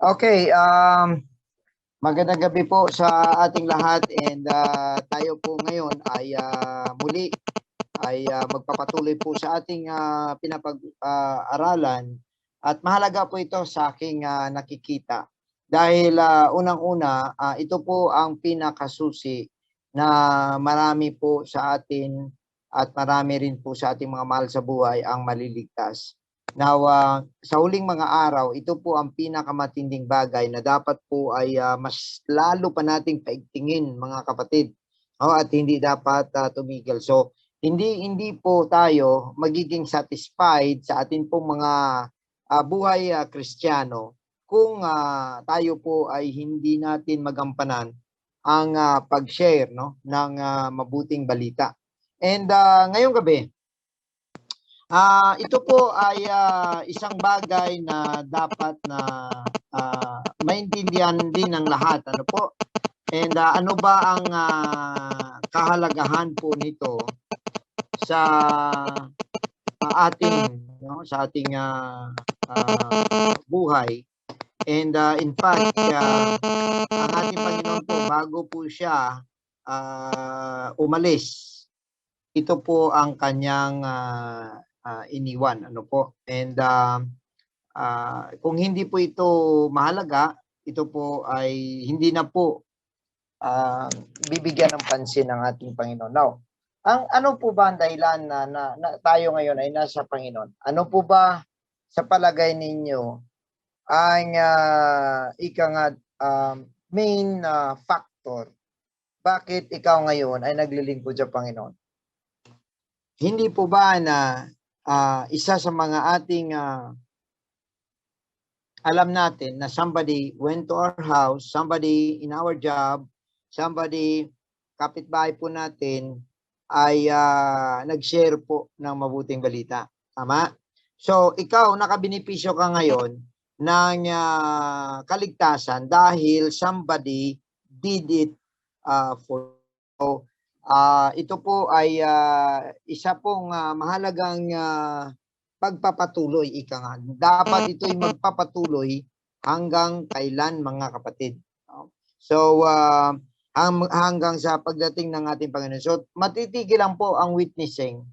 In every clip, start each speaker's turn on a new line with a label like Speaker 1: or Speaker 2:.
Speaker 1: Okay, magandang gabi po sa ating lahat and tayo po ngayon ay muli ay magpapatuloy po sa ating pinapag-aralan at mahalaga po ito sa aking nakikita dahil unang-una ito po ang pinakasusi na marami po sa atin at marami rin po sa ating mga mahal sa buhay ang maliligtas. Now, sa huling mga araw, ito po ang pinakamatinding bagay na dapat po ay mas lalo pa nating paigtingin mga kapatid. At hindi dapat tumigil. So, hindi po tayo magiging satisfied sa atin pong mga buhay Kristiyano kung tayo po ay hindi natin magampanan ang pag-share ng mabuting balita. And ngayong gabi, ito po ay isang bagay na dapat na maintindihan din ng lahat. Ano po? And ano ba ang kahalagahan po nito sa ating buhay? And in fact, ang ating Panginoon po, bago po siya umalis, ito po ang kanyang iniwan, ano po. And kung hindi po ito mahalaga, ito po ay hindi na po bibigyan ng pansin ng ating Panginoon. Now, ano po ba ang dahilan na tayo ngayon ay nasa Panginoon? Ano po ba sa palagay ninyo ang main factor bakit ikaw ngayon ay naglilingkod sa Panginoon? Hindi po ba na isa sa mga ating alam natin na somebody went to our house, somebody in our job, somebody kapitbahay po natin ay nag-share po ng mabuting balita. Tama? So, ikaw nakabinipisyo ka ngayon ng kaligtasan dahil somebody did it for you. Ito po ay isa pong mahalagang pagpapatuloy, ika nga. Dapat ito'y magpapatuloy hanggang kailan, mga kapatid. So, hanggang sa pagdating ng ating Panginoon. So, matitigil lang po ang witnessing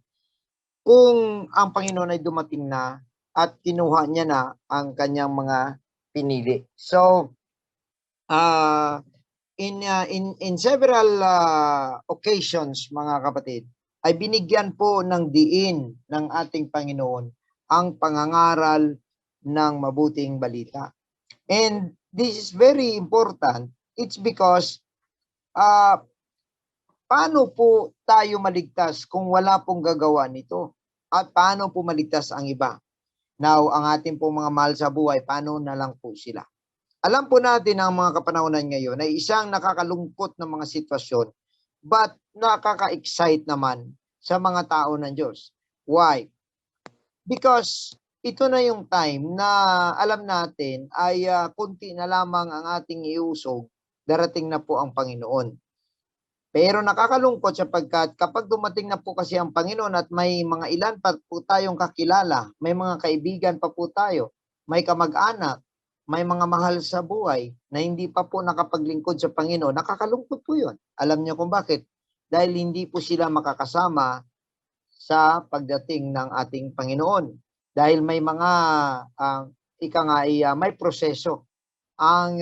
Speaker 1: kung ang Panginoon ay dumating na at kinuha niya na ang kanyang mga pinili. So, in several occasions, mga kapatid, ay binigyan po ng diin ng ating Panginoon ang pangangaral ng mabuting balita. And this is very important. It's because paano po tayo maligtas kung wala pong gagawa nito? At paano po maligtas ang iba? Now, ang ating pong mga mahal sa buhay, paano na lang po sila? Alam po natin ang mga kapanahonan ngayon ay isang nakakalungkot na mga sitwasyon, but nakaka-excite naman sa mga tao ng Diyos. Why? Because ito na yung time na alam natin ay kunti na lamang ang ating iusog, darating na po ang Panginoon. Pero nakakalungkot sapagkat kapag dumating na po kasi ang Panginoon at may mga ilan pa po tayong kakilala, may mga kaibigan pa po tayo, may kamag-anak, may mga mahal sa buhay na hindi pa po nakapaglingkod sa Panginoon, nakakalungkot po yun. Alam niyo kung bakit? Dahil hindi po sila makakasama sa pagdating ng ating Panginoon. Dahil may mga, may proseso ang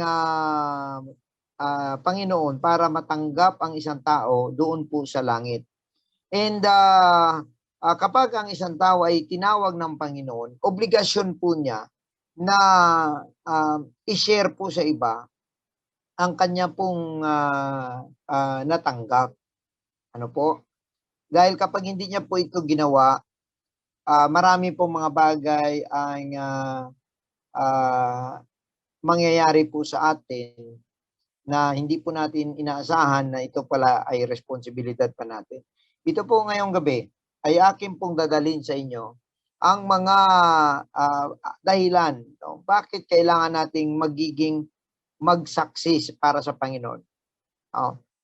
Speaker 1: Panginoon para matanggap ang isang tao doon po sa langit. And kapag ang isang tao ay tinawag ng Panginoon, obligasyon po niya na i-share po sa iba ang kanya pong natanggap. Ano po? Dahil kapag hindi niya po ito ginawa, marami po mga bagay ang mangyayari po sa atin na hindi po natin inaasahan na ito pala ay responsibilidad pa natin. Ito po ngayong gabi ay akin pong dadalhin sa inyo ang mga dahilan, bakit kailangan nating magiging magsaksis para sa Panginoon.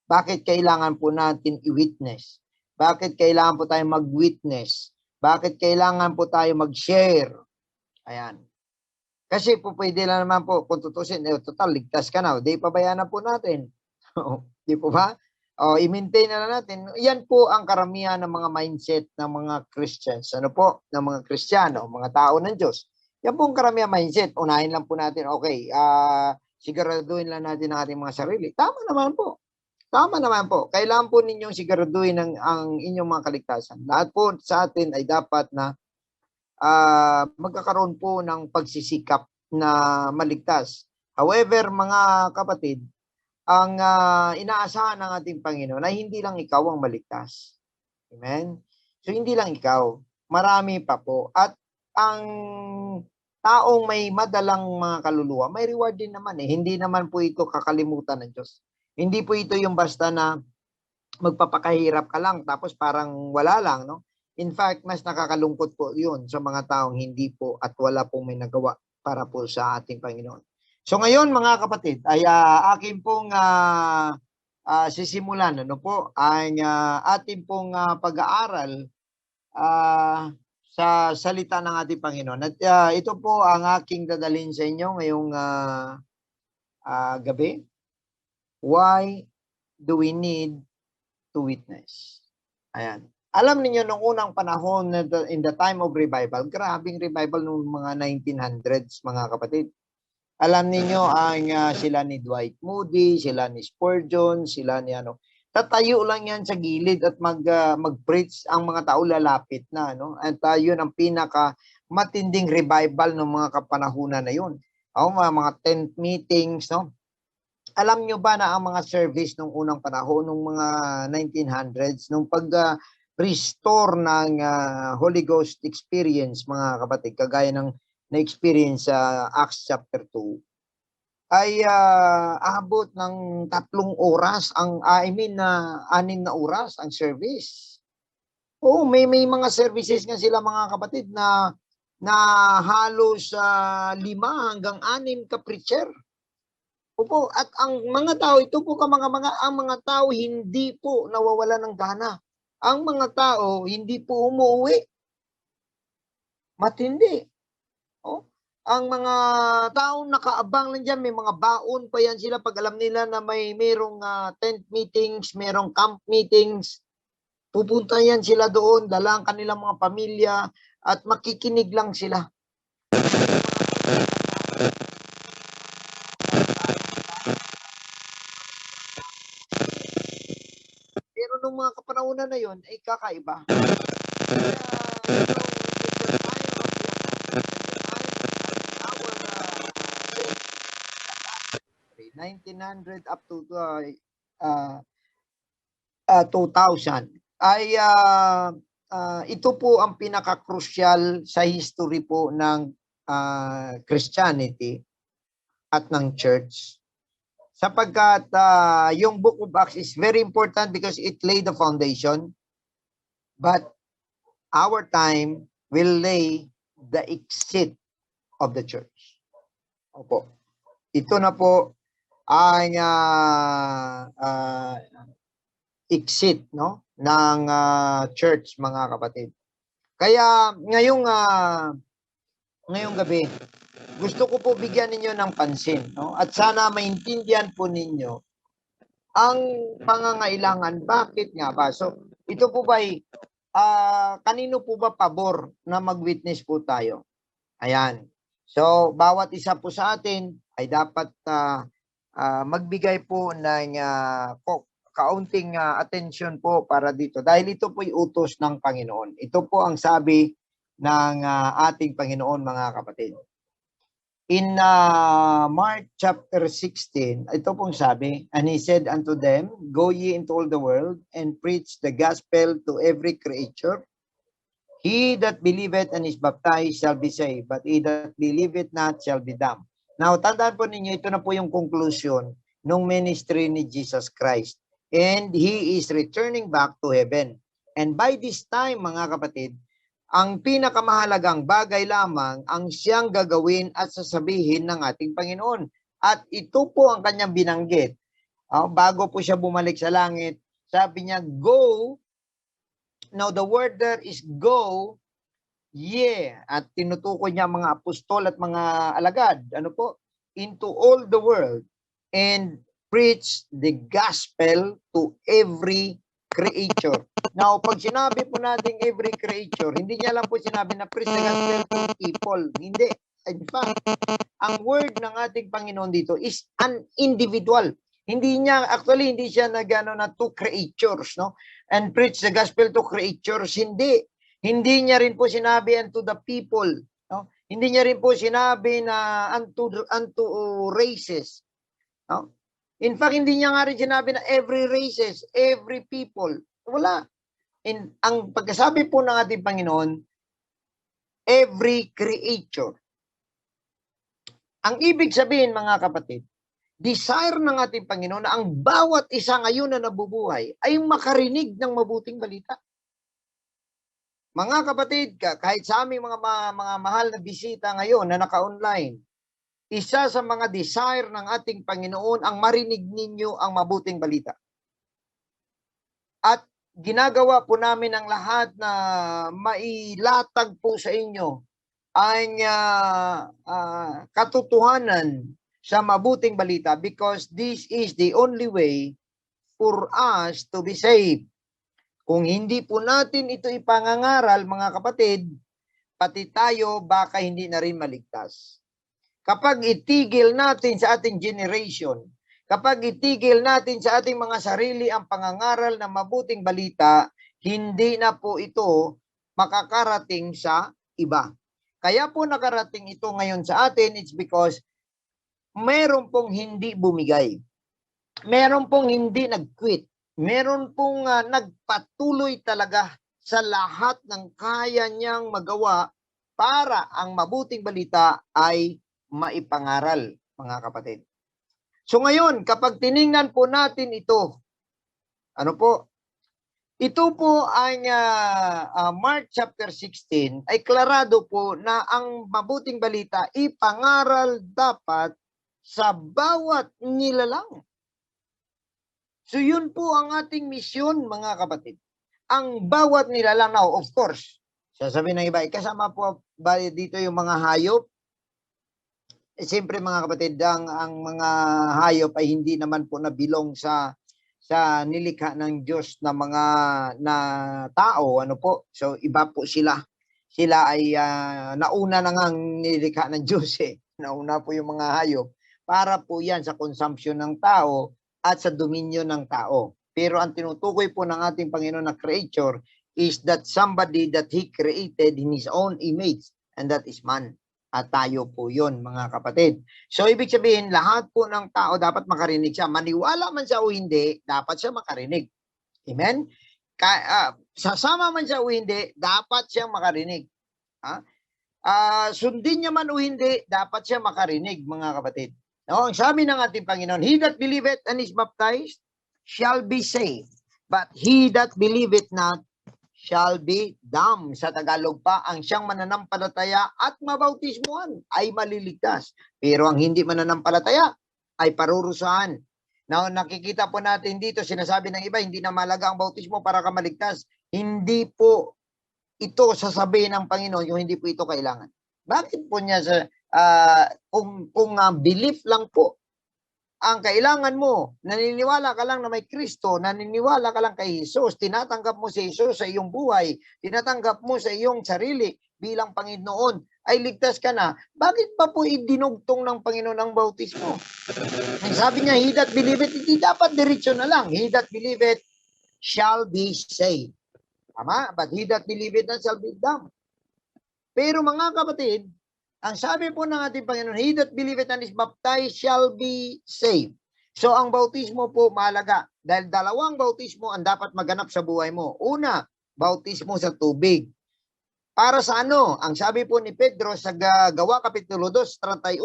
Speaker 1: Bakit kailangan po natin i-witness? Bakit kailangan po tayo mag-witness? Bakit kailangan po tayo mag-share? Ayan. Kasi po pwede lang naman po kung tutusin, total ligtas ka na, di pabayaan na po natin. Di po ba? I-maintain na lang natin. Yan po ang karamihan ng mga mindset ng mga Christians. Ano po? Ng mga Kristiyano, mga tao ng Diyos. Yan po ang karamihan mindset. Unahin lang po natin, okay, siguraduhin lang natin ang ating mga sarili. Tama naman po. Tama naman po. Kailangan po ninyong siguraduhin ang inyong mga kaligtasan. Lahat po sa atin ay dapat na magkakaroon po ng pagsisikap na maligtas. However, mga kapatid, ang inaasahan ng ating Panginoon ay hindi lang ikaw ang maligtas. Amen? So, hindi lang ikaw. Marami pa po. At ang taong may madalang mga kaluluwa, may reward din naman eh. Hindi naman po ito kakalimutan ng Diyos. Hindi po ito yung basta na magpapakahirap ka lang tapos parang wala lang, no? In fact, mas nakakalungkot po yun sa mga taong hindi po at wala pong may nagawa para po sa ating Panginoon. So ngayon mga kapatid, ay akin pong sisimulan ano po, ang ating pong pag-aaral sa salita ng ating Panginoon. At ito po ang aking dadalhin sa inyo ngayong gabi. Why do we need to witness? Ayan. Alam niyo nung unang panahon in the time of revival, grabing revival nung mga 1900s mga kapatid. Alam niyo ang sila ni Dwight Moody, sila ni Spurgeon, sila ni tatayo lang yan sa gilid at mag-preach, ang mga tao lalapit na, no? At yun ang pinaka matinding revival ng mga kapanahunan na yun. Mga tent meetings, no? Alam nyo ba na ang mga service nung unang panahon, nung mga 1900s, nung restore ng Holy Ghost experience, mga kapatid, kagaya ng na-experience sa Acts chapter 2, ay abot ng 3 oras, 6 na oras ang service. Oo, may mga services nga sila mga kapatid na halos 5 hanggang 6 ka preacher. Opo, at ang mga tao, ito po ang mga tao hindi po nawawala ng gana. Ang mga tao hindi po umuwi. Matindi. Ang mga taong nakaabang lang dyan, may mga baon pa yan sila pag alam nila na mayroong tent meetings, mayroong camp meetings. Pupunta yan sila doon, dala ang kanilang mga pamilya at makikinig lang sila. Pero nung mga kapanahunan na yon ay kakaiba. 1900 up to 2000 ay ito po ang pinaka-crucial sa history po ng Christianity at ng church. Sapagkat yung Book of Acts is very important because it laid the foundation. But our time will lay the exit of the church. Opo. Ito na po ang exit, no, ng church, mga kapatid. Kaya ngayong gabi, gusto ko po bigyan ninyo ng pansin, no? At sana maintindihan po ninyo ang pangangailangan. Bakit nga ba? So, ito po ba kanino po ba pabor na mag-witness po tayo? Ayan. So, bawat isa po sa atin ay dapat magbigay po ng kaunting attention po para dito. Dahil ito po'y utos ng Panginoon. Ito po ang sabi ng ating Panginoon, mga kapatid. In Mark chapter 16, ito pong sabi, and he said unto them, go ye into all the world and preach the gospel to every creature. He that believeth and is baptized shall be saved, but he that believeth not shall be damned. Now, tandaan po ninyo, ito na po yung conclusion ng ministry ni Jesus Christ. And he is returning back to heaven. And by this time, mga kapatid, ang pinakamahalagang bagay lamang ang siyang gagawin at sasabihin ng ating Panginoon. At ito po ang kanyang binanggit. Bago po siya bumalik sa langit, sabi niya, go. Now, the word there is go At tinutukoy niya mga apostol at mga alagad, ano po, into all the world and preach the gospel to every creature. Now, pag sinabi po natin every creature, hindi niya lang po sinabi na preach the gospel to people. Hindi. In fact, ang word ng ating Panginoon dito is an individual. Hindi siya nagano na to creatures, no? And preach the gospel to creatures. Hindi. Hindi niya rin po sinabi unto the people, no? Hindi niya rin po sinabi na unto races, no? In fact, hindi niya nga rin sinabi na every races, every people. Wala. Ang pagkasabi po ng ating Panginoon, every creature. Ang ibig sabihin, mga kapatid, desire ng ating Panginoon na ang bawat isa ngayon na nabubuhay ay makarinig ng mabuting balita. Mga kapatid, kahit sa aming mga mahal na bisita ngayon na naka-online, isa sa mga desire ng ating Panginoon ang marinig ninyo ang mabuting balita. At ginagawa po namin ang lahat na mailatag po sa inyo ang katotohanan sa mabuting balita because this is the only way for us to be saved. Kung hindi po natin ito ipangangaral, mga kapatid, pati tayo baka hindi na rin maligtas. Kapag itigil natin sa ating generation, kapag itigil natin sa ating mga sarili ang pangangaral ng mabuting balita, hindi na po ito makakarating sa iba. Kaya po nakarating ito ngayon sa atin, it's because meron pong hindi bumigay. Meron pong hindi nag-quit. Meron pong nagpatuloy talaga sa lahat ng kaya niyang magawa para ang mabuting balita ay maipangaral, mga kapatid. So ngayon, kapag tiningnan po natin ito, ano po? Ito po ang Mark chapter 16 ay klarado po na ang mabuting balita ipangaral dapat sa bawat nilalang. So yun po ang ating misyon, mga kapatid. Ang bawat nilalang. Now, of course, sasabihin ng iba, kasama po ba dito yung mga hayop? Siyempre mga kapatid, ang mga hayop ay hindi naman po nabilong sa nilikha ng Diyos na mga tao, ano po. So iba po sila. Sila ay nauna na ngang nilikha ng Diyos eh. Nauna po yung mga hayop para po yan sa consumption ng tao at sa dominion ng tao. Pero ang tinutukoy po ng ating Panginoon na creature is that somebody that He created in His own image, and that is man. At tayo po yun, mga kapatid. So, ibig sabihin, lahat po ng tao dapat makarinig siya. Maniwala man siya o hindi, dapat siya makarinig. Amen? Sasama man siya o hindi, dapat siya makarinig. Sundin niya man o hindi, dapat siya makarinig, mga kapatid. No? Ang sabi ng ating Panginoon, he that believeth and is baptized shall be saved. But he that believeth not shall be damned. Sa Tagalog pa, ang siyang mananampalataya at mabautismuhan ay maliligtas. Pero ang hindi mananampalataya ay parurusahan. Now, nakikita po natin dito, sinasabi ng iba, hindi na mahalaga ang bautismo para ka maligtas. Hindi po ito sasabihin ng Panginoon yung hindi po ito kailangan. Bakit po niya kung belief lang po ang kailangan mo, naniniwala ka lang na may Kristo, naniniwala ka lang kay Jesus, tinatanggap mo si Jesus sa iyong buhay, tinatanggap mo sa iyong sarili bilang Panginoon, ay ligtas ka na. Bakit pa po idinugtong ng Panginoon ang bautismo? Ang sabi niya, he that believeth, hindi dapat diretsyo na lang. He that believeth shall be saved. Tama? But he that believeth not shall be damned. Pero mga kapatid, ang sabi po ng ating Panginoon, he that believeth and is baptized shall be saved. So ang bautismo po mahalaga dahil dalawang bautismo ang dapat maganap sa buhay mo. Una, bautismo sa tubig. Para sa ano? Ang sabi po ni Pedro sa Gawa Kapitulo 2:38,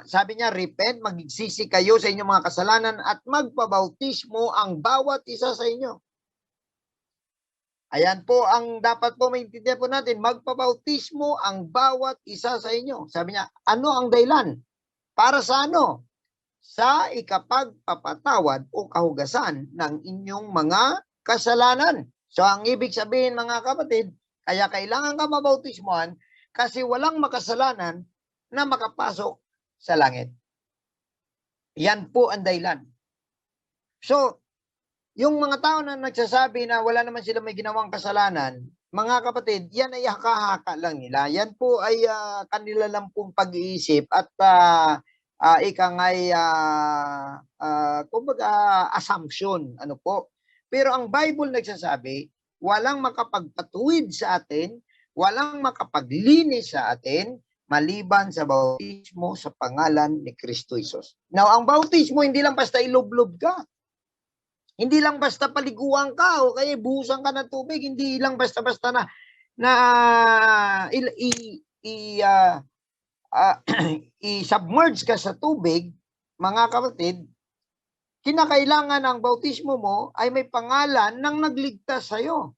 Speaker 1: sabi niya, repent, magsisi kayo sa inyong mga kasalanan at magpabautismo ang bawat isa sa inyo. Ayan po ang dapat po maintindihan po natin, magpabautismo ang bawat isa sa inyo. Sabi niya, ano ang dahilan? Para sa ano? Sa ikapagpapatawad o kahugasan ng inyong mga kasalanan. So ang ibig sabihin mga kapatid, Kaya kailangan ka mabautismohan kasi walang makasalanan na makapasok sa langit. Yan po ang dahilan. So, yung mga tao na nagsasabi na wala naman sila may ginawang kasalanan, mga kapatid, yan ay haka-haka lang nila. Yan po ay kanila lang pong pag-iisip at kumbaga assumption. Ano po? Pero ang Bible nagsasabi, walang makapagpatuwid sa atin, walang makapaglinis sa atin, maliban sa bautismo sa pangalan ni Kristo Jesus. Now, ang bautismo, hindi lang basta ilublob ka. Hindi lang basta paliguan ka o kaya buhusan ka ng tubig. Hindi lang basta-basta i-submerge ka sa tubig, mga kapatid. Kinakailangan ang bautismo mo ay may pangalan ng nagligtas sa'yo.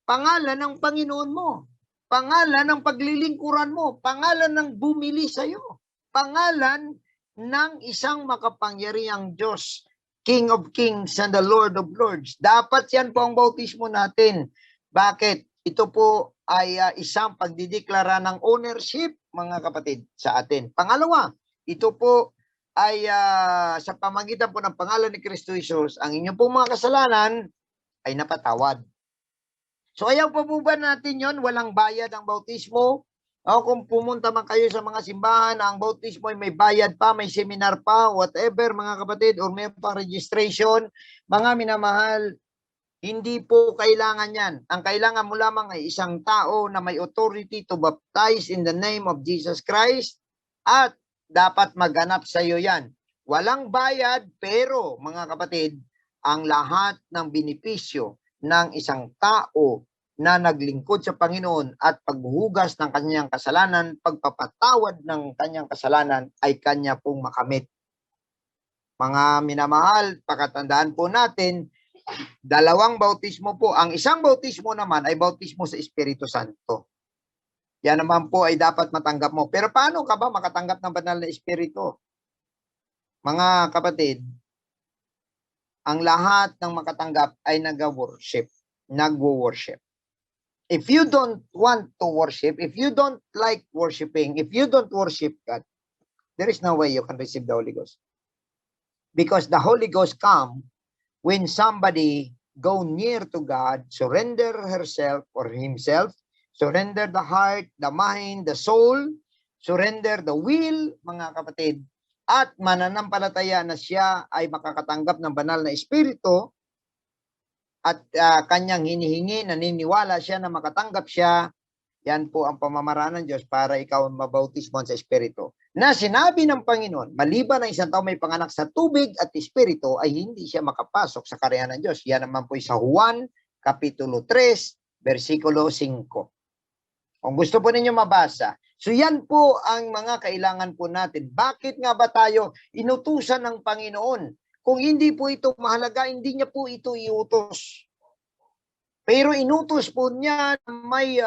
Speaker 1: Pangalan ng Panginoon mo. Pangalan ng paglilingkuran mo. Pangalan ng bumili sa'yo. Pangalan ng isang makapangyarihang Diyos, King of Kings and the Lord of Lords. Dapat yan po ang bautismo natin. Bakit? Ito po ay isang pagdideklara ng ownership, mga kapatid, sa atin. Pangalawa, ito po ay sa pamagitan po ng pangalan ni Kristo Jesus, ang inyong pong mga kasalanan ay napatawad. So ayaw pa po ba natin yon? Walang bayad ang bautismo? O kung pumunta man kayo sa mga simbahan, ang bautismo ay may bayad pa, may seminar pa, whatever mga kapatid, or may pang registration, mga minamahal, hindi po kailangan yan. Ang kailangan mo lamang ay isang tao na may authority to baptize in the name of Jesus Christ at dapat maganap sa iyo yan. Walang bayad, pero mga kapatid, ang lahat ng benepisyo ng isang tao na naglingkod sa Panginoon at paghuhugas ng kanyang kasalanan, pagpapatawad ng kanyang kasalanan ay kanya pong makamit. Mga minamahal, pakatandaan po natin, dalawang bautismo po. Ang isang bautismo naman ay bautismo sa Espiritu Santo. Yan naman po ay dapat matanggap mo. Pero paano ka ba makatanggap ng banal na Espiritu? Mga kapatid, ang lahat ng makatanggap ay nag-worship. Nag-worship. If you don't want to worship, if you don't like worshiping, if you don't worship God, there is no way you can receive the Holy Ghost. Because the Holy Ghost comes when somebody go near to God, surrender herself or himself, surrender the heart, the mind, the soul, surrender the will, mga kapatid, at mananampalataya na siya ay makakatanggap ng banal na Espiritu, at kanyang hinihingi, naniniwala siya na makatanggap siya, yan po ang pamamaraan ng Diyos para ikaw mabautismo sa Espiritu. Na sinabi ng Panginoon, maliban ang isang tao may panganak sa tubig at Espiritu, ay hindi siya makapasok sa kaharian ng Diyos. Yan naman po sa Juan, Kapitulo 3, versikulo 5. Kung gusto po ninyo mabasa. So yan po ang mga kailangan po natin. Bakit nga ba tayo inutusan ng Panginoon? Kung hindi po ito mahalaga, hindi niya po ito iutos. Pero inutos po niya, may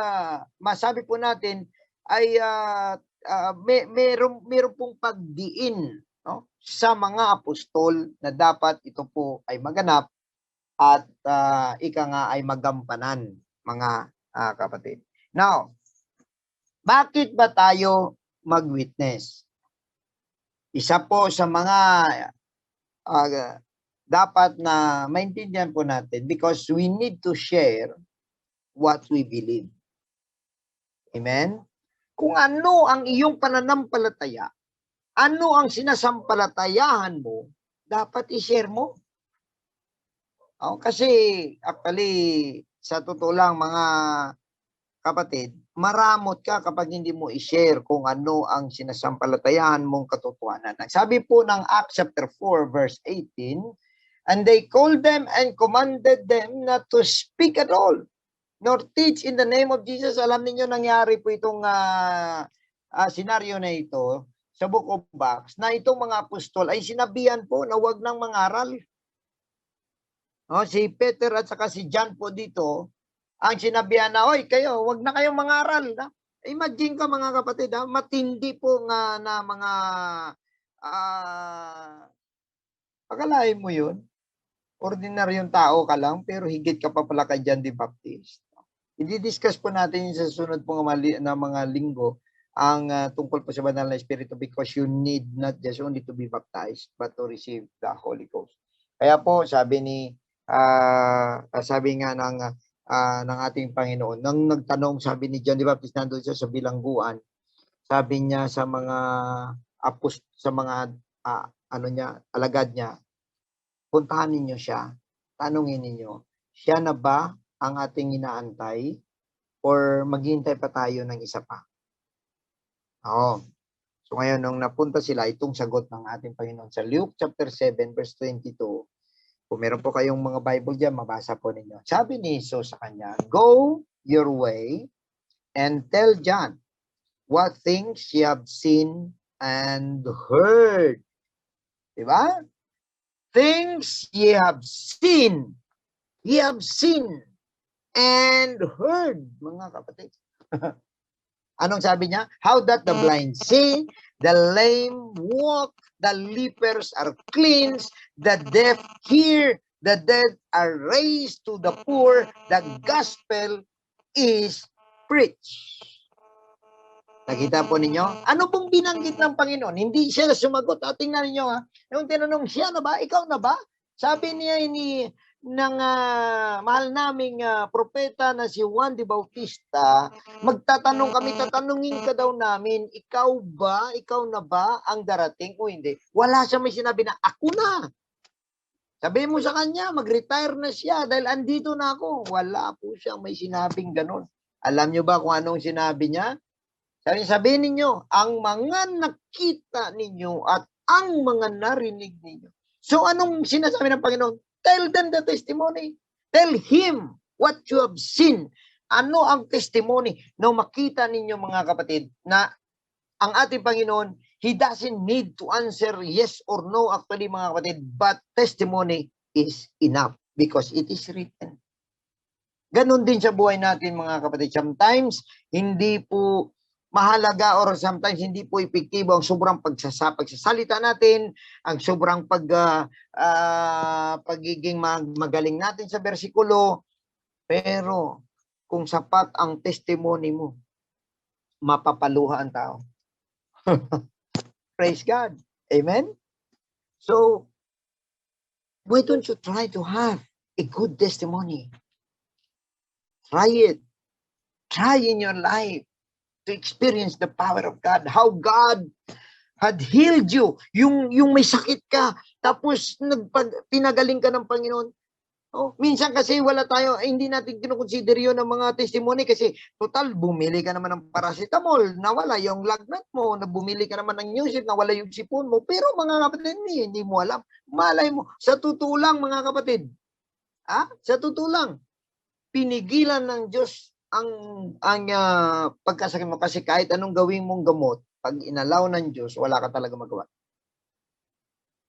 Speaker 1: masabi po natin, ay meron pong pagdiin, no, sa mga apostol na dapat ito po ay maganap at ika nga ay magampanan, mga kapatid. Now, bakit ba tayo mag-witness? Isa po sa mga dapat na maintindihan po natin because we need to share what we believe. Amen? Kung ano ang iyong pananampalataya, ano ang sinasampalatayahan mo, dapat i-share mo. Kasi actually, sa totoo lang mga kapatid, maramot ka kapag hindi mo i-share kung ano ang sinasampalatayahan mong katotohanan. Sabi po ng Acts chapter 4 verse 18, and they called them and commanded them not to speak at all, nor teach in the name of Jesus. Alam niyo nangyari po itong senaryo na ito sa Book of Acts, na itong mga apostol ay sinabihan po na wag nang mangaral. Si Peter at saka si John po dito, ang sinabihan na, oy, kayo, wag na kayong mangaral. Imagine ka mga kapatid, matindi po nga na mga pagkalain mo yun. Ordinaryong tao ka lang, pero higit ka pa pala kay John the Baptist. I-discuss po natin sa susunod po na mga linggo ang tungkol po sa banal na Espiritu, because you need not just only to be baptized but to receive the Holy Ghost. Kaya po sabi nga ng ating Panginoon, nang nagtanong, sabi ni John the Baptist, nandun siya sa bilangguan, sabi niya sa mga alagad niya, puntahan ninyo siya, tanungin ninyo, siya na ba ang ating inaantay or maghihintay pa tayo ng isa pa? Oo. So ngayon, nung napunta sila, itong sagot ng ating Panginoon sa Luke chapter 7 verse 22. Kung meron po kayong mga Bible dyan, mabasa po ninyo. Sabi ni Jesus sa kanya, "Go your way and tell John what things ye have seen and heard." Diba? Things ye have seen. Ye have seen and heard, mga kapatid. Anong sabi niya? How that the blind see, the lame walk, the lepers are cleansed, the deaf hear, the dead are raised to the poor, the gospel is preached. Nakita po ninyo? Ano pong binanggit ng Panginoon? Hindi siya sumagot. Tingnan ninyo ha. Yung tinanong, siya na ba? Ikaw na ba? Sabi niya ng mahal naming propeta na si Juan the Bautista, magtatanong kami, tatanungin ka daw namin, ikaw na ba ang darating o hindi? Wala siya may sinabi na, ako na. Sabi mo sa kanya, mag-retire na siya dahil andito na ako. Wala po siyang may sinabing ganun. Alam niyo ba kung anong sinabi niya? Sabihin ninyo, ang mga nakita ninyo at ang mga narinig ninyo. So anong sinasabi ng Panginoon? Tell them the testimony. Tell him what you have seen. Ano ang testimony na makita ninyo, mga kapatid, na ang ating Panginoon, He doesn't need to answer yes or no, actually, mga kapatid, but testimony is enough because it is written. Ganon din sa buhay natin, mga kapatid. Sometimes, hindi po mahalaga or sometimes hindi po epektibo ang sobrang pagsasalita natin, ang sobrang pagiging magaling natin sa bersikulo. Pero kung sapat ang testimony mo, mapapaluha ang tao. Praise God. Amen? So, why don't you try to have a good testimony? Try it. Try in your life to experience the power of God, how God had healed you, yung may sakit ka, tapos pinagaling ka ng Panginoon. Oh, minsan kasi wala tayo, hindi natin kinukonsider yun ng mga testimony kasi total, bumili ka naman ng paracetamol, nawala yung lagnat mo, na bumili ka naman ng Newsit, nawala yung sipon mo, pero mga kapatid, hindi mo alam, malay mo, sa totoo lang, mga kapatid, sa totoo lang, pinigilan ng Diyos ang pagkasakit mo kasi kahit anong gawin mong gamot, pag inalaw ng Diyos, wala ka talaga magawa.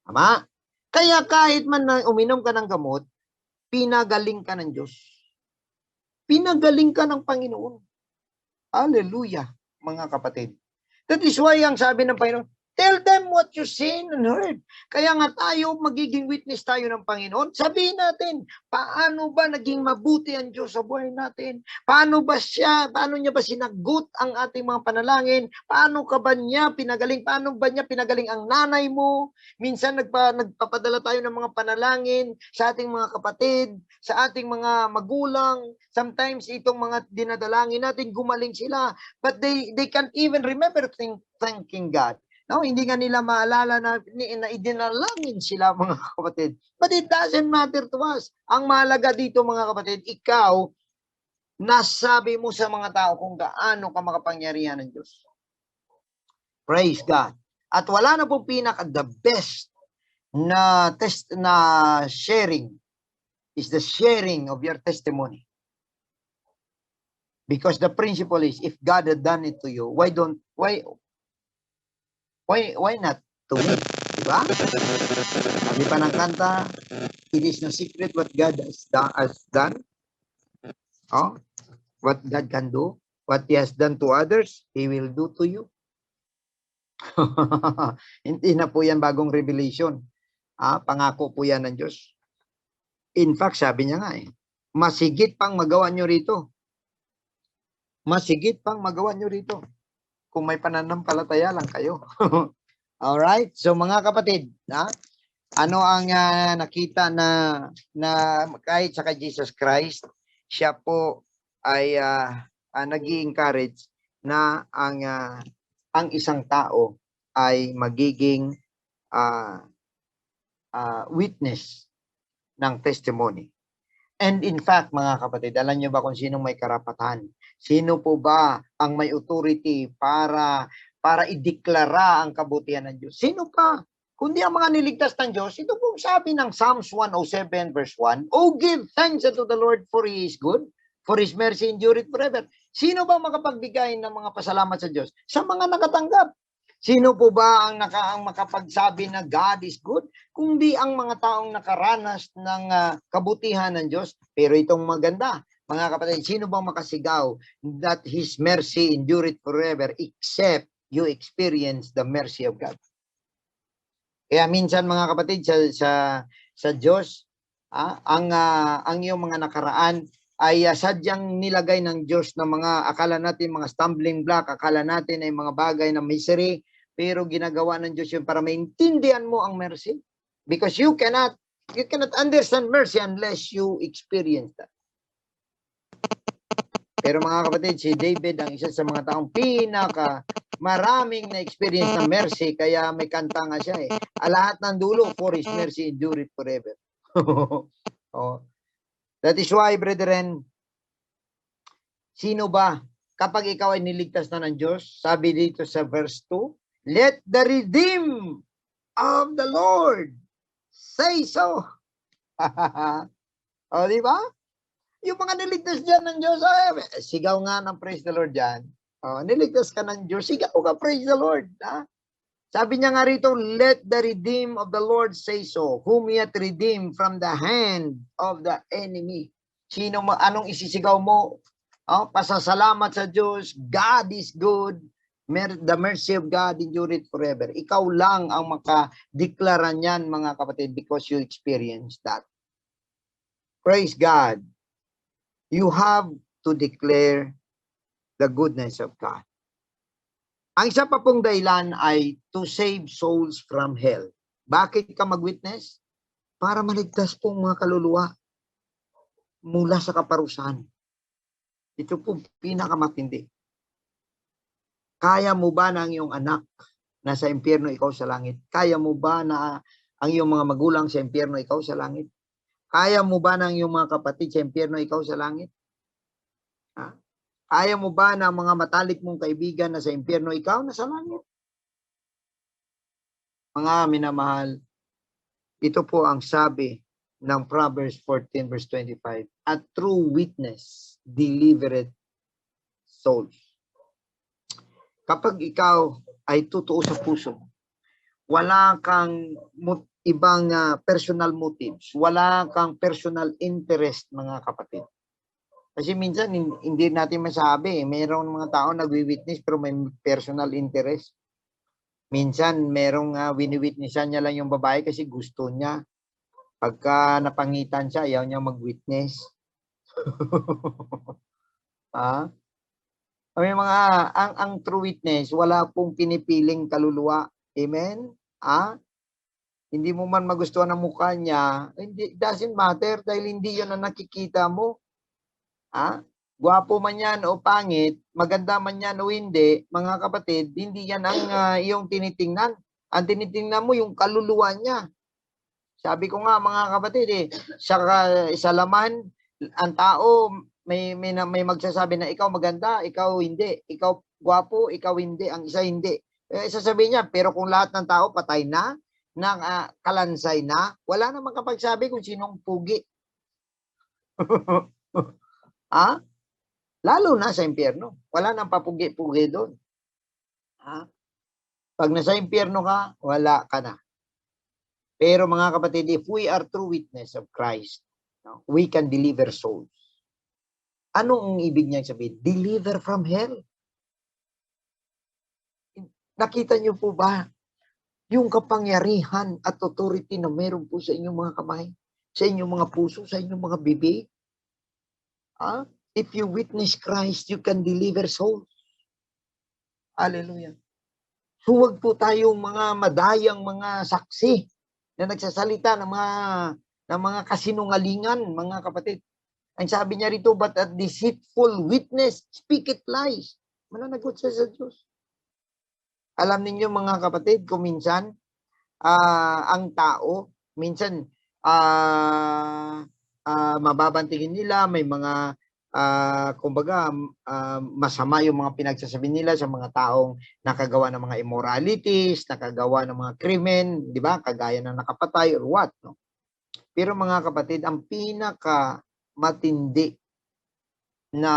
Speaker 1: Tama? Kaya kahit man na uminom ka ng gamot, pinagaling ka ng Diyos. Pinagaling ka ng Panginoon. Hallelujah, mga kapatid. That is why ang sabi ng Panginoon, tell them what you seen and heard. Kaya nga tayo, magiging witness tayo ng Panginoon. Sabihin natin, paano ba naging mabuti ang Diyos sa buhay natin? Paano niya ba sinagot ang ating mga panalangin? Paano ka ba niya pinagaling? Paano ba niya pinagaling ang nanay mo? Minsan nagpapadala tayo ng mga panalangin sa ating mga kapatid, sa ating mga magulang. Sometimes itong mga dinadalangin natin, gumaling sila. But they can't even remember thanking God. No, hindi nga nila maalala na idinalangin sila, mga kapatid. But it doesn't matter to us. Ang mahalaga dito, mga kapatid, ikaw, nasabi mo sa mga tao kung gaano ka makapangyarihan ng Diyos. Praise God. At wala na pong the best na sharing is the sharing of your testimony. Because the principle is, if God had done it to you, why not to me? Diba? Sabi pa ng kanta, it is no secret what God has done. Oh, what God can do, what He has done to others, He will do to you. Hindi na po yan bagong revelation. Pangako po yan ng Diyos. In fact, sabi niya nga masigit pang magawa nyo rito. Mas higit pang magawa nyo rito. Kung may pananampalataya lang kayo. Alright? So mga kapatid, ano ang nakita na kahit sa kay Jesus Christ, siya po ay nag-i-encourage na ang isang tao ay magiging witness ng testimony. And in fact, mga kapatid, alam niyo ba kung sino may karapatan? Sino po ba ang may authority para ideklara ang kabutihan ng Diyos? Sino pa? Kundi ang mga niligtas ng Diyos. Ito pong sabi ng Psalms 107 verse 1, "Oh, give thanks unto the Lord for He is good, for His mercy endureth forever." Sino ba makapagbigay ng mga pasalamat sa Diyos? Sa mga nakatanggap. Sino po ba ang makapagsabi na God is good? Kundi ang mga taong nakaranas ng kabutihan ng Diyos. Pero itong maganda, mga kapatid, sino bang makasigaw that His mercy endureth forever except you experience the mercy of God? Kaya minsan mga kapatid, sa Diyos, ang iyong mga nakaraan ay sadyang nilagay ng Diyos na mga akala natin mga stumbling block, akala natin ay mga bagay na misery, pero ginagawa ng Diyos yun para maintindihan mo ang mercy. Because you cannot understand mercy unless you experience that. Pero mga kapatid, si David ang isa sa mga taong maraming na experience ng mercy, kaya may kanta nga siya lahat ng dulo, for His mercy endureth forever. That is why, brethren, sino ba kapag ikaw ay niligtas na ng Diyos? Sabi dito sa verse 2, "Let the redeemed of the Lord say so." O, di ba? Yung mga niligtas dyan ng Diyos, sigaw nga ng praise the Lord dyan. Niligtas ka ng Diyos, sigaw ka, praise the Lord. Sabi niya nga rito, "Let the redeemed of the Lord say so, whom He hath redeemed from the hand of the enemy." Anong isisigaw mo? Pasasalamat sa Diyos, God is good, the mercy of God endureth forever. Ikaw lang ang makadeklara niyan, mga kapatid, because you experience that. Praise God. You have to declare the goodness of God. Ang isa pa pong dahilan ay to save souls from hell. Bakit ka mag-witness? Para maligtas pong mga kaluluwa mula sa kaparusahan. Ito po pinakamatindi. Kaya mo ba na ang iyong anak nasa impyerno, ikaw sa langit? Kaya mo ba na ang iyong mga magulang sa impyerno, ikaw sa langit? Kaya mo ba na ang iyong mga kapatid sa impyerno, ikaw sa langit? Kaya mo ba na mga matalik mong kaibigan na sa impyerno, ikaw na sa langit? Mga minamahal, ito po ang sabi ng Proverbs 14 verse 25, "A true witness delivered souls." Kapag ikaw ay totoo sa puso, wala kang ibang personal motives, wala kang personal interest, mga kapatid. Kasi minsan hindi natin masabi, mayroong mga tao nagwi-witness pero may personal interest. Minsan merong wini-witnessan niya lang yung babae kasi gusto niya. Pagka napangitan siya, ayaw niya mag-witness. May ang true witness, wala pong pinipiling kaluluwa. Amen? Hindi mo man magustuhan ang mukha niya, it doesn't matter dahil hindi yun ang nakikita mo. Gwapo man yan o pangit, maganda man yan o hindi, mga kapatid, hindi yan ang iyong tinitingnan. Ang tinitingnan mo yung kaluluwa niya. Sabi ko nga, mga kapatid, sa laman, ang tao, may magsasabi na ikaw maganda, ikaw hindi, ikaw gwapo, ikaw hindi, ang isa hindi. Sasabihin niya, pero kung lahat ng tao patay na kalansay na, wala namang kapagsabi kung sinong pugi. Lalo na sa impyerno, wala nang papugi-pugi doon. Pag nasa impyerno ka, wala ka na. Pero mga kapatid, if we are true witness of Christ, we can deliver souls. Ano ang ibig niyang sabihin? Deliver from hell. Nakita niyo po ba yung kapangyarihan at authority na meron po sa inyong mga kamay, sa inyong mga puso, sa inyong mga bibig? If you witness Christ, you can deliver souls. Hallelujah. So huwag po tayong mga madayang mga saksi na nagsasalita ng mga kasinungalingan, mga kapatid. Ang sabi niya rito, but a deceitful witness speaketh lies. Mananagot siya sa Diyos. Alam ninyo mga kapatid, kung minsan, ang tao, minsan, mababantingin nila, may mga, kumbaga, masama yung mga pinagsasabi nila sa mga taong nakagawa ng mga immoralities, nakagawa ng mga krimen, di ba? Kagaya na nakapatay or what, no? Pero mga kapatid, ang pinaka matindi na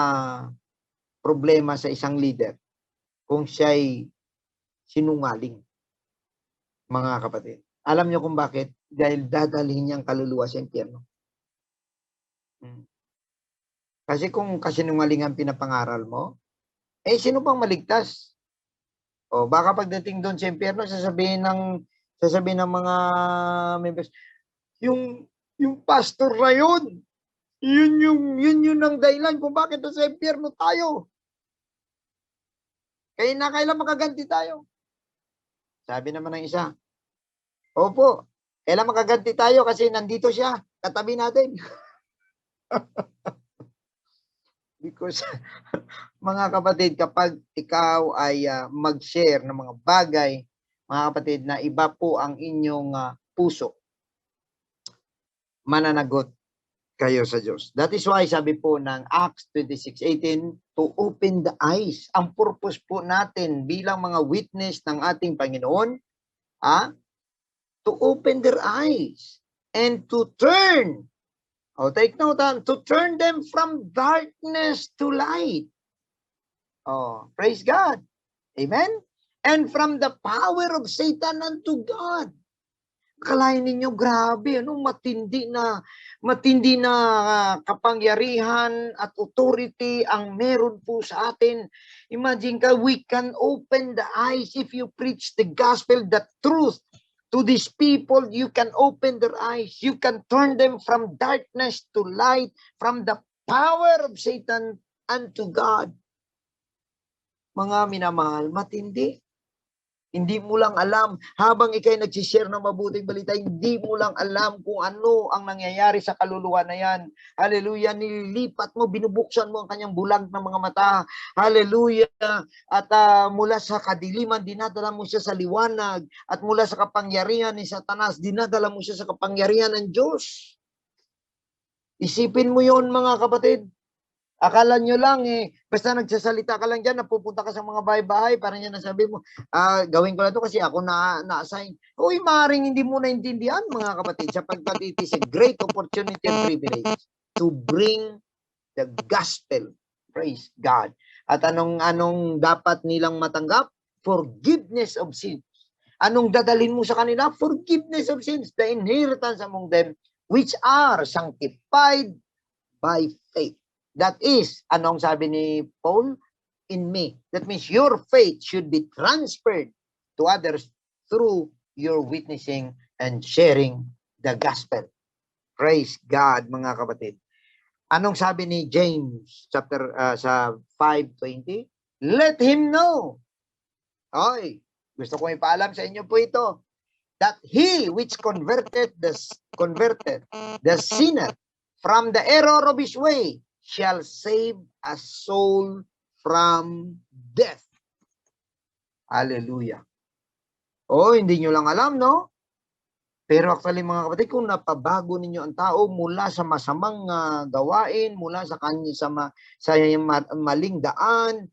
Speaker 1: problema sa isang leader kung siya'y sinungaling, mga kapatid. Alam niyo kung bakit? Dahil dadalhin niyang kaluluwa sa impyerno. Kasi kung kasinungaling ang pinapangaral mo, sino pang maligtas? O baka pagdating doon sa impyerno, sasabihin ng mga members, yung pastor na yun ang dahilan kung bakit sa impyerno tayo. Kaya na kailan makaganti tayo? Sabi naman ng isa, opo, kailan makaganti tayo kasi nandito siya, katabi natin. Because, mga kapatid, kapag ikaw ay mag-share ng mga bagay, mga kapatid, na iba po ang inyong puso, mananagot kayo sa Diyos. That is why sabi po ng Acts 26:18, to open the eyes. Ang purpose po natin bilang mga witness ng ating Panginoon, to open their eyes and to turn. Take note, to turn them from darkness to light. Praise God. Amen? And from the power of Satan unto God. Akalain ninyo, grabe, matindi na kapangyarihan at authority ang meron po sa atin. Imagine ka, we can open the eyes if you preach the gospel, the truth to these people. You can open their eyes. You can turn them from darkness to light, from the power of Satan unto God. Mga minamahal, matindi. Hindi mo lang alam, habang ikay nagsishare ng mabuting balita, hindi mo lang alam kung ano ang nangyayari sa kaluluwa na yan. Hallelujah, nililipat mo, binubuksan mo ang kanyang bulag ng mga mata. Hallelujah, at mula sa kadiliman, dinadala mo siya sa liwanag. At mula sa kapangyarihan ni Satanas, dinadala mo siya sa kapangyarihan ng Diyos. Isipin mo yon mga kapatid. Akala nyo lang basta nagsasalita ka lang dyan, napupunta ka sa mga bahay-bahay, parang yan nasabi mo, gawin ko na to kasi ako na-assign. Uy, maaaring hindi mo naintindihan mga kapatid, sapagkat it is a great opportunity and privilege to bring the gospel. Praise God. At anong dapat nilang matanggap? Forgiveness of sins. Anong dadalhin mo sa kanila? Forgiveness of sins, the inheritance among them which are sanctified by faith. That is, anong sabi ni Paul? In me. That means your faith should be transferred to others through your witnessing and sharing the gospel. Praise God, mga kapatid. Anong sabi ni James chapter sa 5:20? Let him know. Gusto kong ipaalam sa inyo po ito. That he which converted the sinner from the error of his way shall save a soul from death. Hallelujah. Hindi nyo lang alam, no? Pero actually, mga kapatid, kung napabago ninyo ang tao mula sa masamang gawain, mula sa maling daan,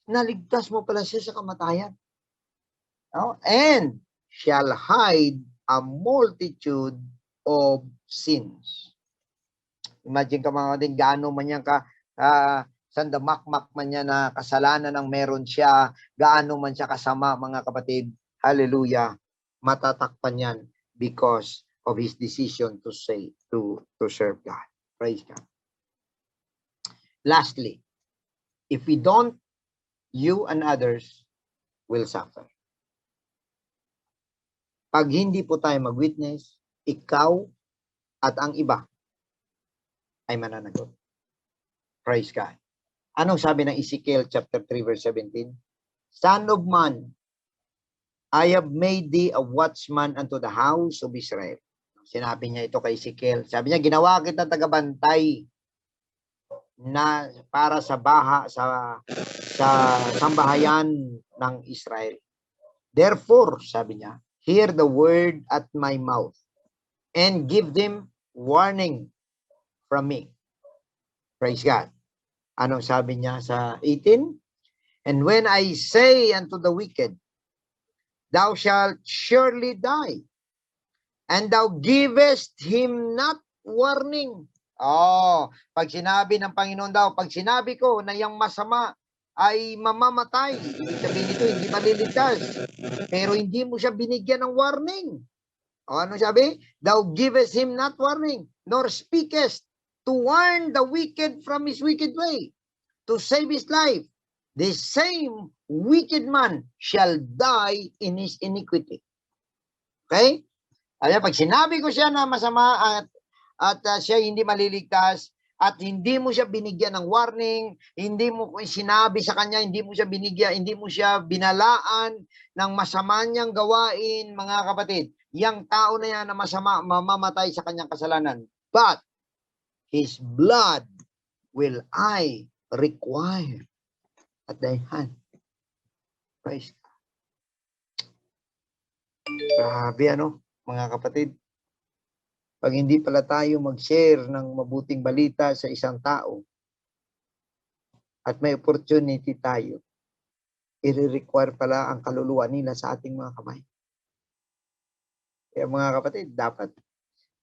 Speaker 1: naligtas mo pala siya sa kamatayan. And shall hide a multitude of sins. Imagine ka mga kapatid, gaano man yan sandamakmak man niya na kasalanan ang meron siya, gaano man siya kasama mga kapatid, hallelujah, matatakpan yan because of his decision to serve God. Praise God. Lastly, if we don't, you and others will suffer. Pag hindi po tayo mag-witness, ikaw at ang iba ay mananagot. Praise God. Anong sabi ng Ezekiel chapter 3 verse 17? Son of man, I have made thee a watchman unto the house of Israel. Sinabi niya ito kay Ezekiel. Sabi niya, ginawa kita tagabantay na para sa sambahayan ng Israel. Therefore, sabi niya, hear the word at my mouth and give them warning from me. Praise God. Anong sabi niya sa 18? And when I say unto the wicked, thou shalt surely die, and thou givest him not warning. Pag sinabi ng Panginoon daw, pag sinabi ko na yung masama ay mamamatay, ibig sabihin nito, hindi maliligtas. Pero hindi mo siya binigyan ng warning. Ano sabi? Thou givest him not warning, nor speakest to warn the wicked from his wicked way, to save his life. The same wicked man shall die in his iniquity. Okay? Kaya pag sinabi ko siya na masama at siya hindi maliligtas, at hindi mo siya binigyan ng warning, hindi mo sinabi sa kanya, hindi mo siya binalaan ng masama niyang gawain, mga kapatid, yang tao na yan na masama, mamamatay sa kanyang kasalanan. But his blood will I require at thy hand. Praise God. Grabe mga kapatid. Pag hindi pala tayo mag-share ng mabuting balita sa isang tao at may opportunity tayo, i-require pala ang kaluluwa nila sa ating mga kamay. Kaya mga kapatid, dapat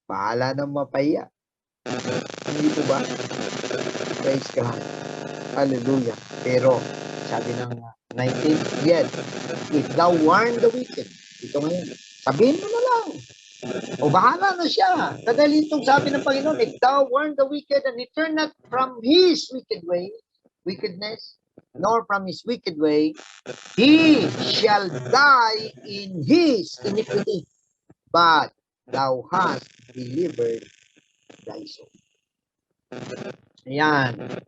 Speaker 1: bahala na mapahiya. Hindi po ba? Praise God. Hallelujah. Pero sabi ng 19, yet, if thou warn the wicked, ito ngayon, sabihin mo na lang. O bahala na siya. Dahil itong sabi ng Panginoon, if thou warn the wicked and he turn not from his wickedness, nor from his wicked way, he shall die in his iniquity. But thou hast delivered thy soul. Ayan.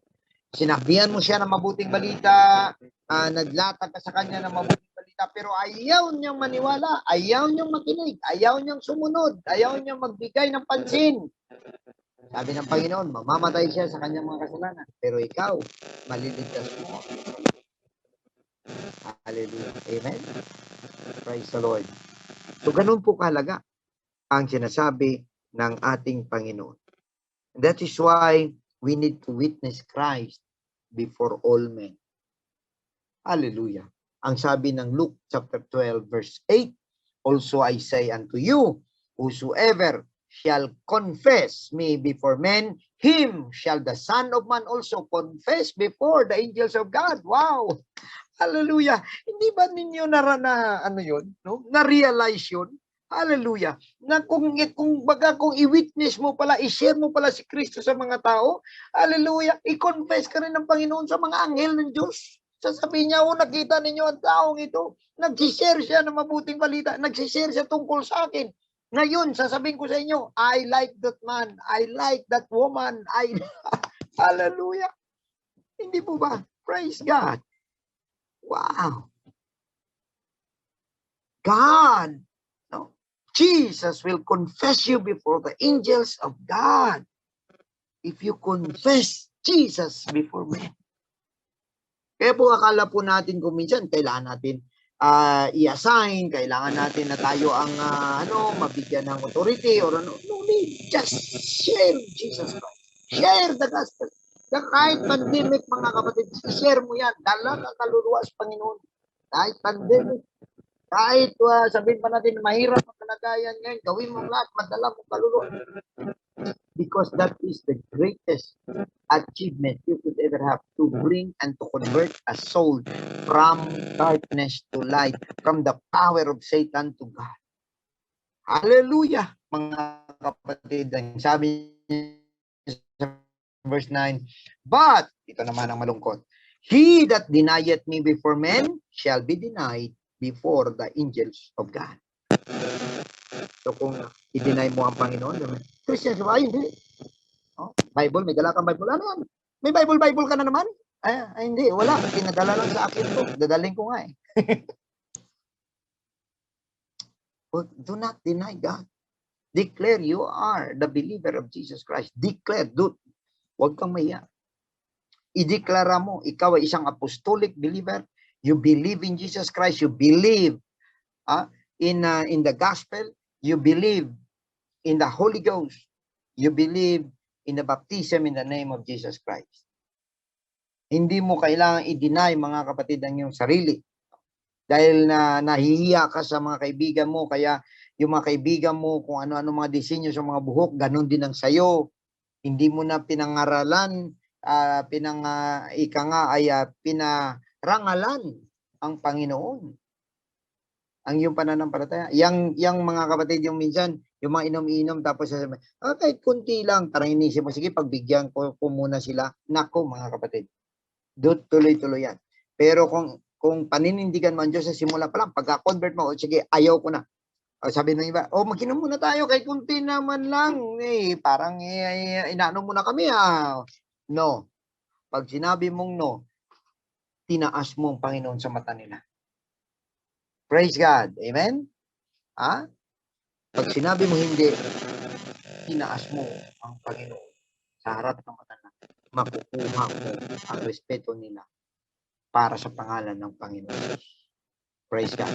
Speaker 1: Sinabihan mo siya ng mabuting balita, naglatag ka sa kanya ng mabuting balita, pero ayaw niyang maniwala, ayaw niyang makinig, ayaw niyang sumunod, ayaw niyang magbigay ng pansin. Sabi ng Panginoon, mamamatay siya sa kanyang mga kasalanan, pero ikaw, maliligtas mo. Hallelujah. Amen? Praise the Lord. So, ganun po kahalaga ang sinasabi ng ating Panginoon. And that is why we need to witness Christ before all men. Hallelujah. Ang sabi ng Luke chapter 12 verse 8, also I say unto you, whosoever shall confess me before men, him shall the Son of Man also confess before the angels of God. Wow! Hallelujah. Hindi ba ninyo na-realize yun? Hallelujah. Na kung i-witness mo pala, i-share mo pala si Kristo sa mga tao, hallelujah, i-confess ka rin ng Panginoon sa mga anghel ng Diyos. Sasabihin niya, nakita ninyo ang taong ito, nag-share siya ng mabuting balita, nag-share siya tungkol sa akin. Ngayon, sasabihin ko sa inyo, I like that man, I like that woman, hallelujah. Hindi po ba? Praise God. Wow. God, Jesus will confess you before the angels of God if you confess Jesus before men. Kaya po akala po natin kung minsan kailangan natin i-assign, kailangan natin na tayo ang mabigyan ng authority or no need. Just share Jesus Christ. Share the gospel. Kahit pandemic, mga kapatid, share mo yan. Dala ka kaluluwa sa Panginoon. Kahit pandemic, kahit sabihin pa natin mahirap ang kalagayan ngayon, gawin mo lahat, madala mo kaluluwa. Because that is the greatest achievement you could ever have, to bring and to convert a soul from darkness to light, from the power of Satan to God. Hallelujah, mga kapatid. Ang sabi sa verse 9, but, ito naman ang malungkot, he that denieth me before men shall be denied before the angels of God. So kung i-deny mo ang Panginoon, Christians, hindi. Bible, may dala kang Bible, ano yan? May Bible ka na naman? Ay, hindi, wala. Pinadala lang sa akin to. Dadaling ko nga eh. But do not deny God. Declare you are the believer of Jesus Christ. Declare, dude. Huwag kang maiya. Ideklara mo, ikaw ay isang apostolic believer. You believe in Jesus Christ. You believe in the gospel. You believe in the Holy Ghost. You believe in the baptism in the name of Jesus Christ. Hindi mo kailangan i-deny, mga kapatid, ang iyong sarili. Dahil nahihiya ka sa mga kaibigan mo, kaya yung mga kaibigan mo, kung ano-ano mga disenyo sa mga buhok, ganun din ang sayo. Hindi mo na pinangaralan, pinarangalan ang Panginoon. Ang iyong pananampalataya. Yang mga kapatid, yung minsan, yung mga inom-inom, tapos sasabihin, kahit kunti lang, parang inisip mo, sige, pagbigyan ko muna sila. Nako, mga kapatid. Tuloy-tuloy yan. Pero kung paninindigan mo ang Diyos sa simula pa lang, pagka-convert mo, sige, ayaw ko na. O sabi ng iba, mag-inom muna tayo, kahit kunti naman lang. Parang inaano muna kami. No. Pag sinabi mong no, tinaas mo ang Panginoon sa mata nila. Praise God. Amen? Pag sinabi mo hindi, tinaas mo ang Panginoon sa harap ng mata nila. Makukuha mo ang respeto nila para sa pangalan ng Panginoon. Praise God.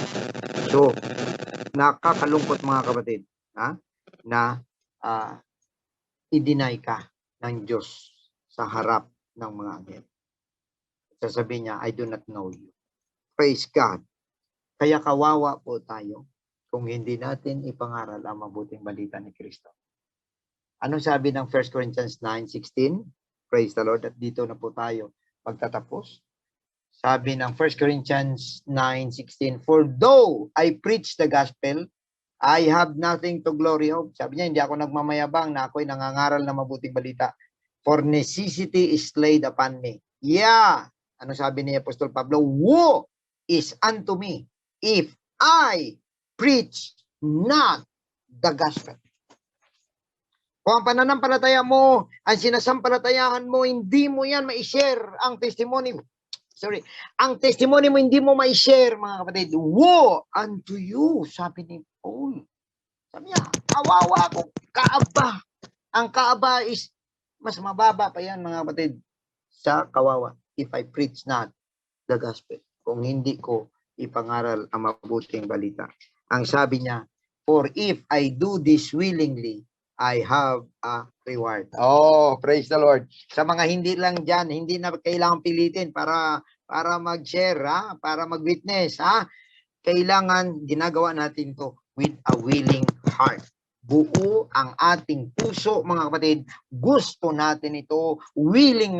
Speaker 1: So, nakakalungkot, mga kapatid, na i-deny ka ng Diyos sa harap ng mga anghel. Sasabihin niya, I do not know you. Praise God. Kaya kawawa po tayo kung hindi natin ipangaral ang mabuting balita ni Kristo. Anong sabi ng 1 Corinthians 9:16? Praise the Lord. At dito na po tayo magtatapos. Sabi ng 1 Corinthians 9:16, for though I preach the gospel, I have nothing to glory of. Sabi niya, hindi ako nagmamayabang na ako'y nangangaral na mabuting balita. For necessity is laid upon me. Yeah. Ano sabi ni Apostol Pablo? Woe is unto me if I preach not the gospel. Kung ang pananampalataya mo, ang sinasampalatayahan mo, hindi mo yan ma-share ang testimony mo. Ang testimony mo hindi mo ma-share, mga kapatid. Woe unto you, sabi ni Paul. Sabi niya, kawawa ako, kaaba. Ang kaaba is, mas mababa pa yan, mga kapatid, sa kawawa. If I preach not the gospel. Kung hindi ko ipangaral ang mabuting balita. Ang sabi niya, for if I do this willingly, I have a reward. Oh, praise the Lord. Sa mga hindi lang dyan, hindi na kailangan pilitin para mag-share, para mag-witness. Kailangan ginagawa natin to with a willing heart. Buo ang ating puso, mga kapatid. Gusto natin ito. Willing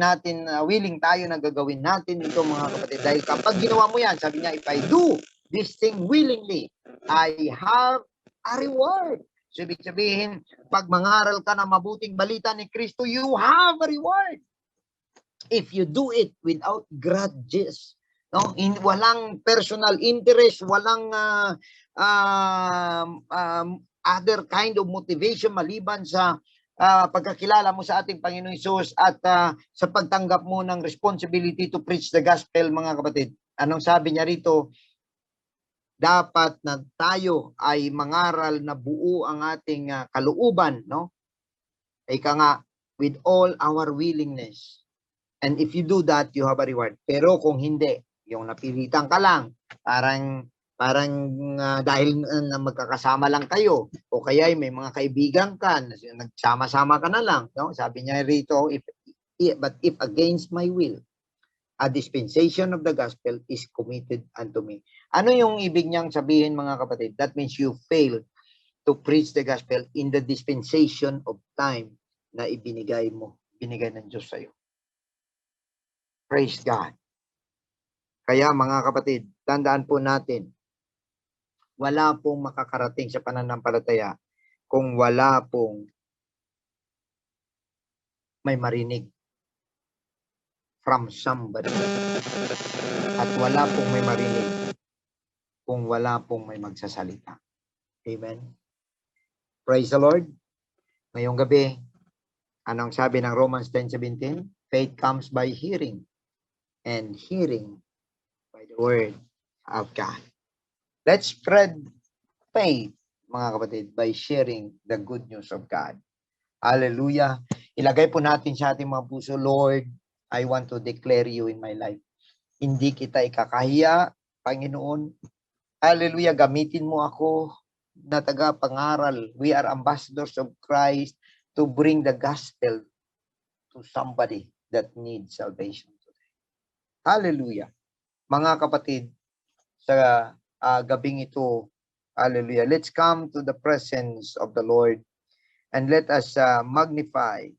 Speaker 1: tayo na gagawin natin ito, mga kapatid. Dahil kapag ginawa mo yan, sabi niya, if I do this thing willingly, I have a reward. So, ibig sabihin, pag mangaral ka ng mabuting balita ni Kristo, you have a reward. If you do it without grudges, no? Walang personal interest, walang other kind of motivation maliban sa pagkakilala mo sa ating Panginoong Hesus at sa pagtanggap mo ng responsibility to preach the gospel, mga kapatid. Anong sabi niya rito? Dapat na tayo ay mangaral na buo ang ating kalooban, no? Ika nga, with all our willingness. And if you do that, you have a reward. Pero kung hindi, yung napilitan ka lang, parang dahil magkakasama lang kayo, o kaya may mga kaibigan ka, nagsama-sama ka na lang, no? Sabi niya rito, but if against my will, a dispensation of the gospel is committed unto me. Ano yung ibig niyang sabihin, mga kapatid? That means you fail to preach the gospel in the dispensation of time na ibinigay ng Diyos sa iyo. Praise God. Kaya, mga kapatid, tandaan po natin, wala pong makakarating sa pananampalataya kung wala pong may marinig from somebody. At wala pong may marinig kung wala pong may magsasalita. Amen. Praise the Lord. Ngayong gabi, anong sabi ng Romans 10:17? Faith comes by hearing, and hearing by the word of God. Let's spread faith, mga kapatid, by sharing the good news of God. Hallelujah. Ilagay po natin sa ating mga puso, Lord, I want to declare you in my life. Hindi kita ikakahiya, Panginoon. Hallelujah. Gamitin mo ako na taga-pangaral. We are ambassadors of Christ to bring the gospel to somebody that needs salvation today. Hallelujah. Mga kapatid, sa gabing ito, hallelujah, let's come to the presence of the Lord and let us magnify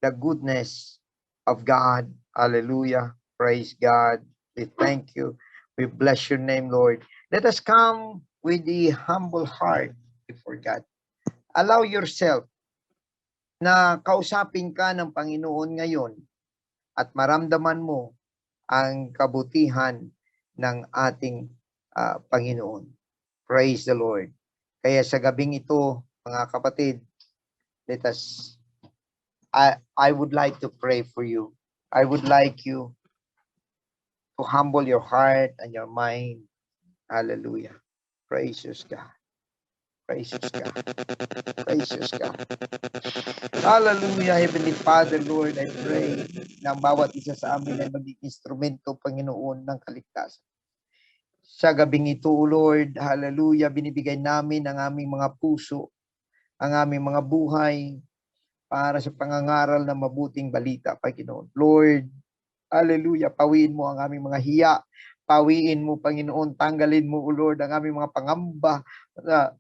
Speaker 1: the goodness of God. Hallelujah. Praise God. We thank you. We bless your name, Lord. Let us come with the humble heart before God. Allow yourself na kausapin ka ng Panginoon ngayon at maramdaman mo ang kabutihan ng ating Panginoon. Praise the Lord. Kaya sa gabing ito, mga kapatid, let us, I would like to pray for you. I would like you to humble your heart and your mind. Hallelujah. Praises God. Praises God. Praises God. Hallelujah. Heavenly Father, Lord, I pray na ang bawat isa sa amin ay maging instrumento, Panginoon, ng kaligtasan. Sa gabing ito, Lord, hallelujah, binibigay namin ang aming mga puso, ang aming mga buhay, para sa pangangaral ng mabuting balita, Panginoon. Lord, hallelujah, pawiin mo ang aming mga hiya, pawiin mo, Panginoon, tanggalin mo, O Lord, ang aming mga pangamba,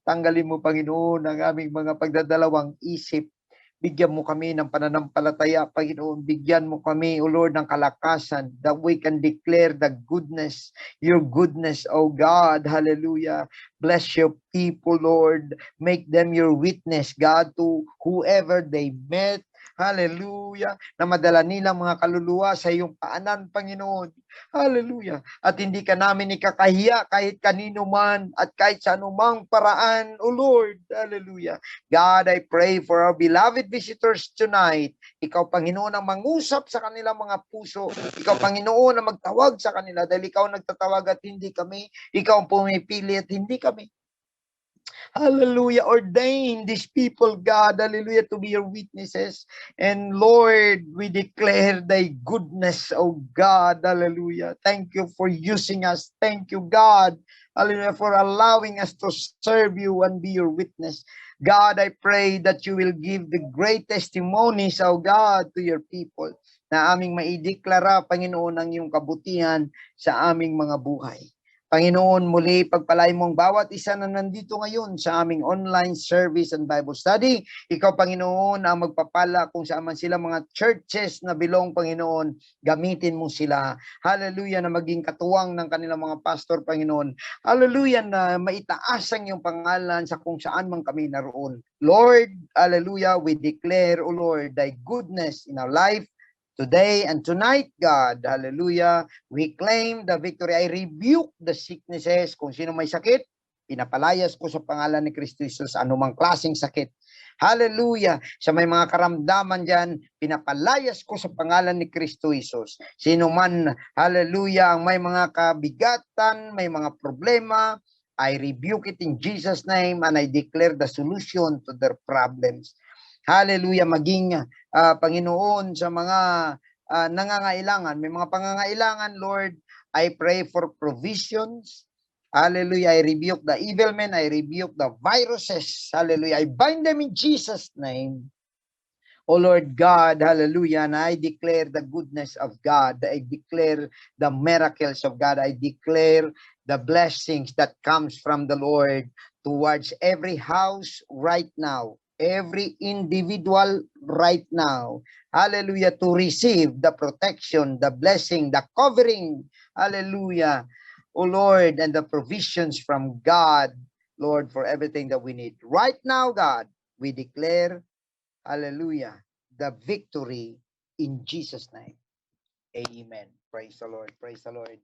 Speaker 1: tanggalin mo, Panginoon, ang aming mga pagdadalawang isip. Bigyan mo kami ng pananampalataya, Panginoon. Bigyan mo kami, O Lord, ng kalakasan that we can declare the goodness, your goodness, O God. Hallelujah. Bless your people, Lord. Make them your witness, God, to whoever they met. Hallelujah. Na madala nilang mga kaluluwa sa iyong paanan, Panginoon. Hallelujah. At hindi ka namin ikakahiya kahit kanino man at kahit sa anumang paraan, O Lord. Hallelujah. God, I pray for our beloved visitors tonight. Ikaw, Panginoon, ang mangusap sa kanilang mga puso. Ikaw, Panginoon, ang magtawag sa kanila dahil ikaw nagtatawag at hindi kami. Ikaw ang pumipili at hindi kami. Hallelujah. Ordain these people, God, hallelujah, to be your witnesses. And Lord, we declare thy goodness, oh God, hallelujah. Thank you for using us. Thank you, God, hallelujah, for allowing us to serve you and be your witness. God, I pray that you will give the great testimonies, oh God, to your people, na aming maideklara, Panginoon, ang iyong kabutihan sa aming mga buhay. Panginoon, muli pagpalain mo ang bawat isa na nandito ngayon sa aming online service and Bible study. Ikaw, Panginoon, ang magpapala kung saan man sila mga churches na bilong, Panginoon, gamitin mo sila. Hallelujah, na maging katuwang ng kanilang mga pastor, Panginoon. Hallelujah, na maitaas ang iyong pangalan sa kung saan man kami naroon. Lord, hallelujah, we declare, O Lord, thy goodness in our life, today and tonight, God, hallelujah, we claim the victory. I rebuke the sicknesses. Kung sino may sakit, pinapalayas ko sa pangalan ni Kristo Jesus anumang klaseng sakit. Hallelujah. Sa may mga karamdaman dyan, pinapalayas ko sa pangalan ni Kristo Jesus. Sino man, hallelujah, ang may mga kabigatan, may mga problema, I rebuke it in Jesus' name and I declare the solution to their problems. Hallelujah, maging Panginoon sa mga nangangailangan. May mga pangangailangan, Lord, I pray for provisions. Hallelujah, I rebuke the evil men, I rebuke the viruses. Hallelujah, I bind them in Jesus' name. O Lord God, hallelujah, and I declare the goodness of God. I declare the miracles of God. I declare the blessings that comes from the Lord towards every house right now. Every individual right now, hallelujah, to receive the protection, the blessing, the covering, hallelujah, O Lord, and the provisions from God, Lord, for everything that we need. Right now, God, we declare, hallelujah, the victory in Jesus' name. Amen. Praise the Lord. Praise the Lord.